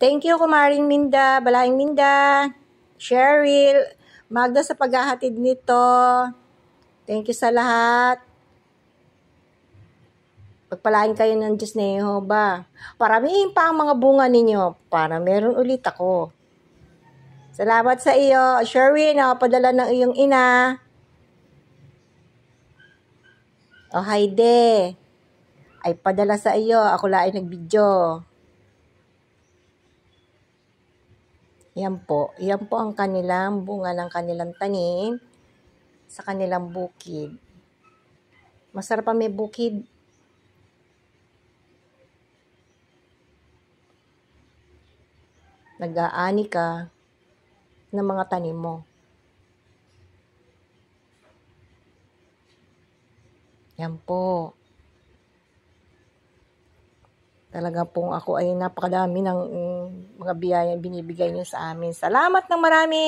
Thank you, Kumaring Minda, Balaing Minda, Cheryl, Magda sa paghahatid nito. Thank you sa lahat. Pagpalain kayo ng Diyos na Yehova. Paramihin pa ang mga bunga ninyo para meron ulit ako. Salamat sa iyo, Sherwin, padala ng iyong ina. O Haide, ay padala sa iyo, ako lang ay nagbidyo. Yan po ang kanilang bunga ng kanilang tanim sa kanilang bukid. Masarap pa may bukid. Nag-aani ka ng mga tanim mo. Yan po. Talaga pong ako ay napakadami ng mga biyaya binibigay niyo sa amin. Salamat ng marami!